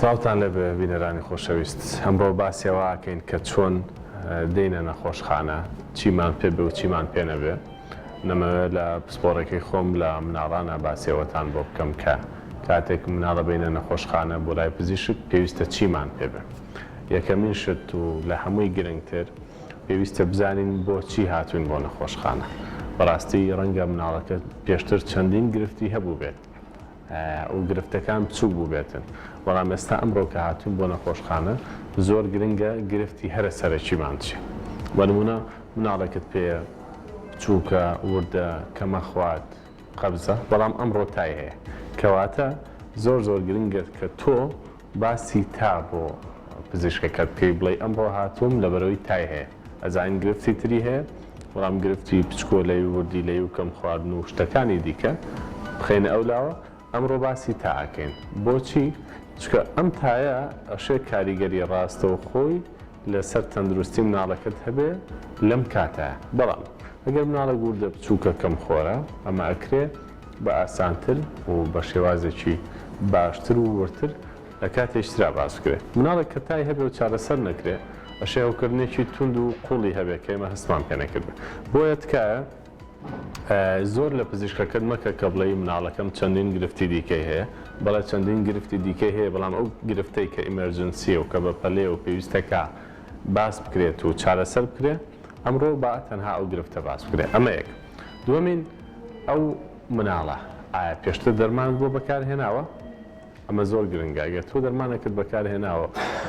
سڵاوتان لەبێ بینەرانی خۆشەویست ئەمڕۆ باسیەوە ئاکەین کە چۆن دێنە نەخۆشخانە چیمان پێ بێ و چیمان پێ نەبێ نەمەوێت لە پسپۆڕێکی خۆم لە مناڵانە باسیەوەتان بۆ بکەم کە کاتێک مناڵە بینە نەخۆشخانە بۆ لای پزیشک پێویستە چیمان پێ بێ. یەکەمین شت و لە هەمووی گرنگتر پێویستە بزانین بۆ چی هاتوین بۆ نەخۆشخانە. بەڕاستی ڕەنگە مناڵەکە پێشتر چەندین گرفتی هەبوو بێت و گرفتەکان بچوو بوو بێتن، بەڵام ئێستا ئەمڕۆ کە هاتوون بۆ نەخۆشخانە زۆر گرنگە گرفتی هەرە سەرەکیمان چی. بە نمونە مناڵێکت پێ چووکە وردە کەمە خوات قەبزە، بەڵام ئەمڕۆ تای هەیە، کەواتە زۆر گرنگە کە تۆ باسی تا بۆ پزیشکەکەت پێی بڵێ ئەمڕۆ هاتووم لەبەرەوەی تای هەیە، ئەزانین گرفتی تری هەیە، بەڵام گرفتی پچکۆلەی وردی لەی و کەم خواردن و شتەکانی دیکە بخێنە ئەولاوە ئەمڕۆ باسی تاکەین. بۆچی؟ چکە ئەم تایە ئەشێ کاریگەری ڕاستەوە خۆی لەسەر تەندروستی مناڵەکەت هەبێ لەم کاتایە. بەڵام ئەگەر مناڵە گوردە بچووکە کەم خۆرە ئەمە ئەکرێ بە ئاسانتر و بە شێوازێکی باشتر و ورتر لە کاتێشترا باس بکرێت. مناڵێک کە تای هەبێ و چارەسەر نەکرێ ئەشێ ئەوکردنێکی تونند و قوڵی هەبێت کە ئێمە هەستمان پێ نەکرد. بۆیە تکایە زۆر لە پزیشکەکەت مەکە کە بڵێی مناڵەکەم چەندین گرفتی دیکەی هەیە، بەڵێ چەندین گرفتی دیکەی هەیە، بەڵام ئەو گرفتەی کە ئیمەرجنسیە و کە بە پەلێ و پێویستەکە باس بکرێت و چارەسەر بکرێت، ئەمڕۆ با تەنها ئەو گرفتە باس بکرێت. ئەمە یەک. دووەمین، ئەو مناڵە ئایا پێشتر دەرمانت بۆ بەکارهێناوە؟ ئەمە زۆر گرنگە. ئەگەر تۆ دەرمانەکەت بەکارهێناوە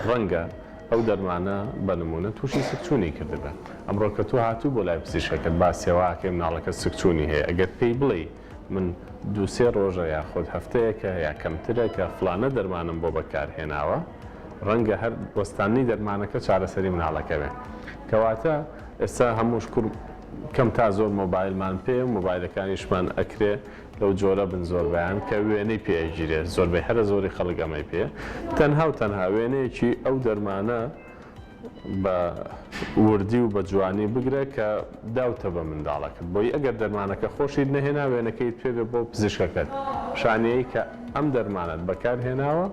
ڕەنگە ئەو دەرمانە بە نمونە تووشی سکچوونی کردبێ. ئەمڕۆ کە تۆ هاتوو بۆ لای پزیشکەکەت باسیەوەکەی مناڵەکە سکچوونی هەیە، ئەگەر پێی بڵێ من دووسێ ڕۆژە یاخۆت هەفتەیەکە یا کەمترە کە فلانە دەرمانم بۆ بەکارهێناوە، ڕەنگە هەر وەستانی دەرمانەکە چارەسەری مناڵەکە بێ. کەواتە ئێستا هەمووش کوڕ کەم تا زۆر مۆبایلمان پێ و مۆبایلەکانیشمان ئەکرێ لەو جۆرە بن زۆربیان کە وێنەی پێگیرێت، زۆربەی هەرە زۆری خەڵک ئەمەی پێ تەنها وێنەیەکی ئەو دەرمانە بە وردی و بە جوانی بگرێ کە داوتە بە منداڵەکەت. بۆی ئەگەر دەرمانەکە خۆشیت نەهێنا وێنەکەیت پێ بێ بۆ پزیشکەکەت شانەیە کە ئەم دەرمانت بەکارهێناوە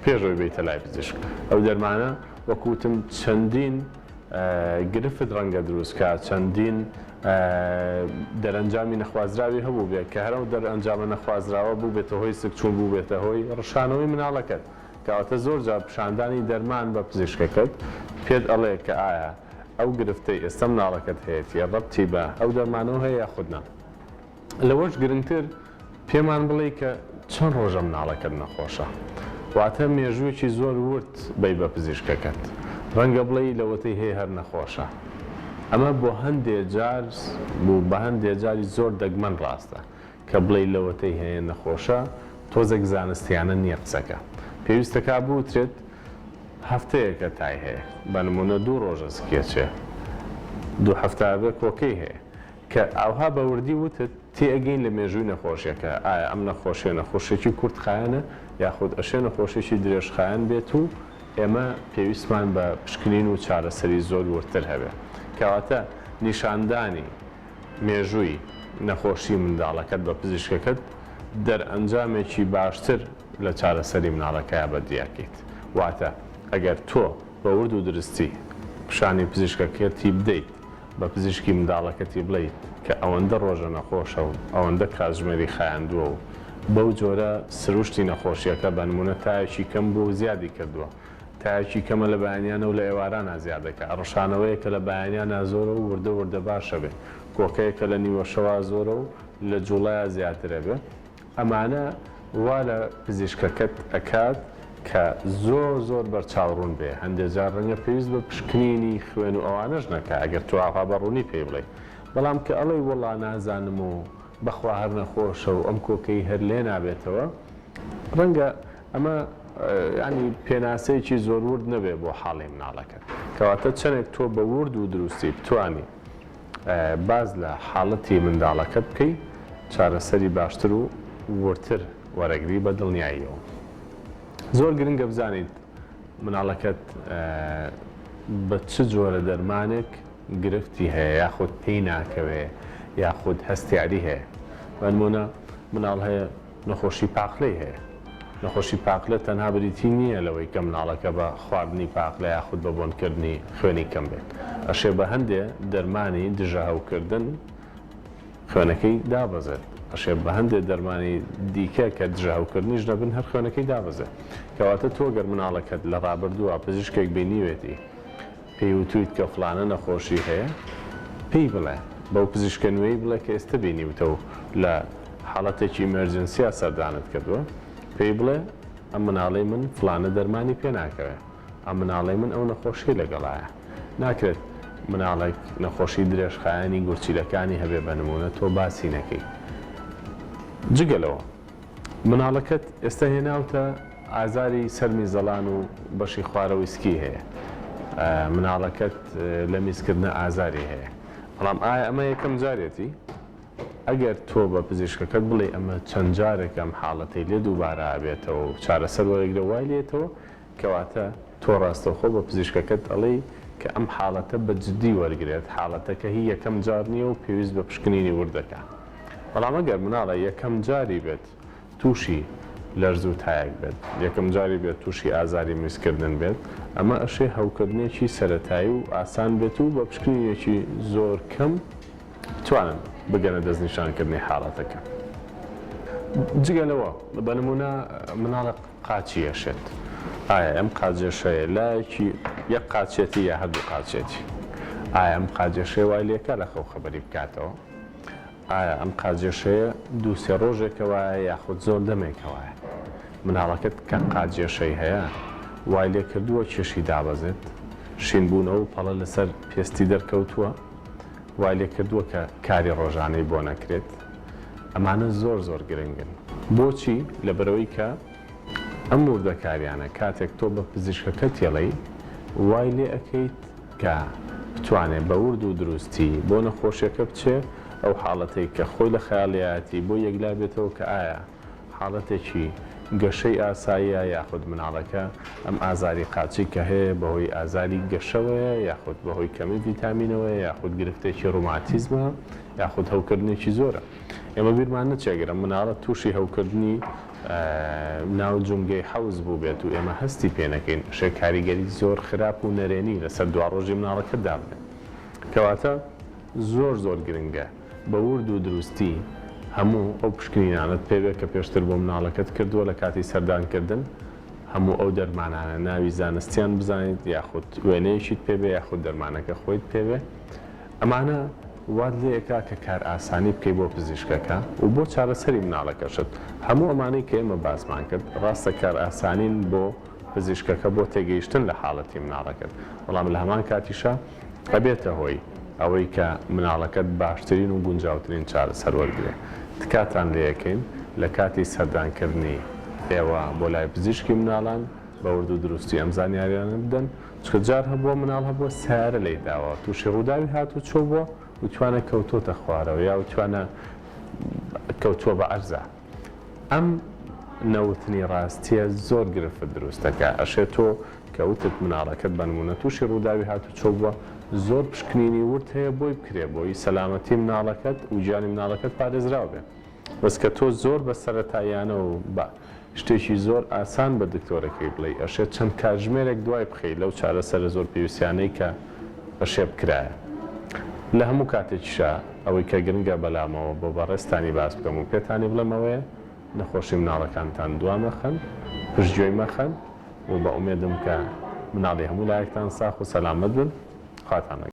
پێشەوەی بیتە لای پزیشک. ئەو دەرمانە وەکوتم چەندین گرفت ڕەنگە دروستکە، چەندین دەرەنجامی نەخوازراوی هەبوو بێت کە هەرە دەرەنجامە نەخوازراوە بوو بێتە هۆی سکچوون بوو بێتە هۆی ڕشانەوەی مناڵەکەت. کەواتە زۆر جار پیشاندانی دەرمان بە پزیشکەکەت پێت ئەڵێ کە ئایا ئەو گرفتەی ئێستا مناڵەکەت هەیەی ڕەبتی بە ئەو دەرمانەوە هەیە یا خودنا. لەوەش گرنگتر پێمان بڵێ کە چەند ڕۆژە مناڵەکەت نەخۆشە، واتە مێژوویەکی زۆر ورد بەی بە پزیشکەکەت. ڕەنگە بڵێ لەوەتەی هەیە هەر نەخۆشە. ئەمە بۆ هەندێک جار بوو بە هەندێک جاری زۆر دەگمەن ڕاستە کە بڵێ لەوەتەی هەیە نەخۆشە، تۆزێک زانستیانە نییە قسەکە. پێویستەکە بوترێت هەفتەیەکە تای هەیە، بە نمونە 2 ڕۆژە سکێچێ 2 هەفتە بێ کۆکەی هەیە کە ئاوها بە وردی وتت تێگەین لە مێژووی نەخۆشیەکە ئایا ئەم نەخۆشیە نەخۆشیێکی کورتخایەنە یاخود ئەشێ نەخۆشیێکی درێژخایەن بێت و ئێمە پێویستمان بە پشکنین و چارەسەری زۆر ورتر هەبێ. کەواتە نیشاندانی مێژووی نەخۆشی منداڵەکەت بە پزیشکەکەت دەرئەنجامێکی باشتر لە چارەسەری مناڵەکەیە بەدیاکەیت. واتە ئەگەر تۆ بە ورد و درستی پیشانی پزیشکەکەتی بدەیت بە پزیشکی منداڵەکەتی بڵیت کە ئەوەندە ڕۆژە نەخۆشە و ئەوەندە کاتژمێری خایاندووە و بەو جۆرە سروشتی نەخۆشیەکە بە نمونە تایەکی کەم بوو زیادی کردووە، تایەکی کەمە لە بەیانیانە و لە ئێوارانە زیادەکە، ڕەشانەوەیە کە لە بەیانیانە زۆرە و وردە باشە بێ، کۆکەیەکە لە نیوەشەوا زۆرە و لە جوڵایە زیاترە بێ. ئەمانە وا لە پزیشکەکەت ئەکات کە زۆر بەرچاوڕوون بێ. هەندێک جار ڕەنگە پێویست بە پشکنینی خوێن و ئەوانەش نەکە ئەگەر تو ئاوا بەڕوونی پێی بڵێ، بەڵام کە ئەڵێ وەڵا نازانم و بەخوا هەر نەخۆشە و ئەم کۆکەی هەر لێ نابێتەوە، ڕەنگە ئەمە ینی پێناسەیەکی زۆر ورد نەبێ بۆ حاڵی مناڵەکە. کەواتە چەندێک تۆ بە ورد و دروستی بتوانی باز لە حاڵەتی منداڵەکە بکەی چارەسەری باشتر و ورتر وەرەگری بە دڵنیاییەوە. زۆر گرنگە بزانیت مناڵەکەت بە چ جۆرە دەرمانێک گرفتی هەیە یاخود پێی ناکەوێ یاخود هەستیاری هەیە. بە نمونە مناڵ هەیە نەخۆشی پاقلەی هەیە، نەخۆشی پاقلە تەنها بریتی نییە لەوەی کە مناڵەکە بە خواردنی پاقلە یاخود بە بۆنکردنی خوێنی کەم بێت ئەشێ بە هەندێ دەرمانی دژە هەوکردن خوێنەکەی دابەزێت ئەشێ بە هەندێک دەرمانی دیکە کە دژە هەوکردنیش دەبن هەر خوێنەکەی دابەزێت کەواتە تۆ گەر مناڵەکەت لە ڕابردووە پزیشکێک بینیوێتی پێی وتویت کە فلانە نەخۆشی هەیە پێی بڵێ بەو پزیشکە نوێی بڵێ کە ئێستا بینیوتەوە لە حاڵەتێکی ئیمەرجنسیا سەردانت کردووە پێی بڵێ ئەم مناڵەی من فلانە دەرمانی پێ ناکەوێت ئەم مناڵەی من ئەو نەخۆشی لەگەڵایە ناکرێت مناڵێک نەخۆشی درێژخایانی گورچیلەکانی هەبێ بە نمونە تۆ باسی نەکەی جگەلەوە مناڵەکەت ئێستا هێناوتە ئازاری سەرمی زەڵان و بەشی خوارەویسکی هەیە مناڵەکەت لە میزکردنە ئازاری هەیە بەڵام ئایا ئەمە یەکەم جارێتی ئەگەر تۆ بە پزیشکەکەت بڵێ ئەمە چەند جارێک ئەم حاڵەتەی لێ دووبارە ئابێتەوە و چارەسەر وەرەگرە وای لێتەوە کەواتە تۆ ڕاستەوخۆ بە پزیشکەکەت ئەڵێ کە ئەم حاڵەتە بە جددی وەرگێت حاڵەتەکە هی یەکەم جار نییە و پێویست بە پشکنینی وردەکە بەڵام ئەگەر مناڵە یەکەم جاری بێت تووشی لەرز و تایەک بێت یەکەم جاری بێت تووشی ئازاری میزکردن بێت ئەمە ئەشێ هەوکردنێکی سەرەتایی و ئاسان بێت و بە پشکنینێکی زۆر کەم بتوانن بگەنە دەستنیشانکردنی حاڵەتەکە جگەلەوە بە نمونە مناڵە قاچی ئەشێت ئایا ئەم قاچێشەیە لایەکی یەک قاچێتی یا هەردوو قاچێتی ئایا ئەم قاچێشەیە وای لێکە لە خەو خەبەری بکاتەوە ئایا ئەم قاچێشەیە دووسێ ڕۆژێکەوەیە یاخود زۆر دەمێکەوەیە مناڵەکەت کە قاچێشەی هەیە وای لێ کردووە کێشی دابەزێت شینبوونەوە و پەڵە لەسەر پێستی دەرکەوتووە وای لێ کردووە کە کاری ڕۆژانەی بۆ نەکرێت ئەمانە زۆر زۆر گرنگن بۆچی لەبەرەوەی کە ئەم وردەکاریانە کاتێک تۆ بە پزیشکەکە تێڵی وای لێ ئەەکەیت کە بتوانێت بە ورد و دروستی بۆ نەخۆشیەکە بچێ ئەو حاڵەتەی کە خۆی لە خەیاڵیەتی بۆ یەکلا بێتەوە کە ئایا حاڵەتێکی گەشەی ئاساییە یاخود مناڵەکە ئەم ئازاری قاچی کە هەیە بەهۆی ئازاری گەشەوەیە یاخود بەهۆی کەمی ڤیتامینەوەی یاخود گرفتێکی ڕوماتیزمە یاخود هەوکردنێکی زۆرە ئێمە بیرمان نەچێگرە مناڵە تووشی هەوکردنی ناو جونگەی حەوز بوو بێت و ئێمە هەستی پێنەکەین شێ کاریگەری زۆر خراپ و نەرێنی لەسەر دوا ڕۆژی مناڵەکە دابێت کەواتە زۆر زۆر گرنگە بە ورد و دروستی هەموو ئەو پشکنینانت پێوێت کە پێشتر بۆ مناڵەکەت کردووە لە کاتی سەردانکردن هەموو ئەو دەرمانانە ناوی زانستیان بزانیت یاخود وێنەیەکیت پێبێ یاخود دەرمانەکە خۆیت پێوێ ئەمانە وات لێکا کە کار ئاسانی بکەی بۆ پزیشکەکە و بۆ چارەسەری مناڵەکەشت هەموو ئەمانەی کە ئێمە باسمان کرد ڕاستە کار ئاسانین بۆ پزیشکەکە بۆ تێگەیشتن لە حاڵەتی مناڵەکەت بەڵام لە هەمان کاتیشە ئەبێتە هۆی ئەوەی کە مناڵەکەت باشترین و گونجاوترین چارەسەر وەرگێ تکاتان لەیەکەین لە کاتی سەردانکردنی ئێوە بۆ لای پزیشکی مناڵان بە ورد و دروستی ئەم زانیاریانە بدەن چکە جار هەبووە مناڵ هەبووە سیارە لێی داوە تووشی ڕووداوی هاتوو چۆ بووە وتوانە کەوتۆتە خوارەوە یا وتوانە کەوتووە بە عەرزە ئەم نەوتنی ڕاستیە زۆر گرفت دروستەکە ئەشێت تۆ کەوتت مناڵەکەت بە نمونە تووشی ڕووداوی هاتوو چۆ بووە زۆر پشکنینی ورد هەیە بۆی بکرێ بۆی سەلامەتی مناڵەکەت و گیانی مناڵەکەت پارێزراو بێت بەس کە تۆ زۆر بە سەرەتاییانە و بە شتێکی زۆر ئاسان بە دکتۆرەکەی بڵێ ئەشێت چەند کاتژمێرێک دوای بخەی لەو چارەسەرە زۆر پێویستیانەی کە بەشێ بکرایە لە هەموو کاتێکیشە ئەوەی کە گرنگە بەلامەوە بۆ بەڕێستانی باس بکەم و پێتانی بڵێمەوەیە نەخۆشی مناڵەکانتان دوا مەخەن پشتگوێی مەخەن و بە ئومێدم کە مناڵی هەموو لایەکتان ساخ و سەلامەت بن خواتان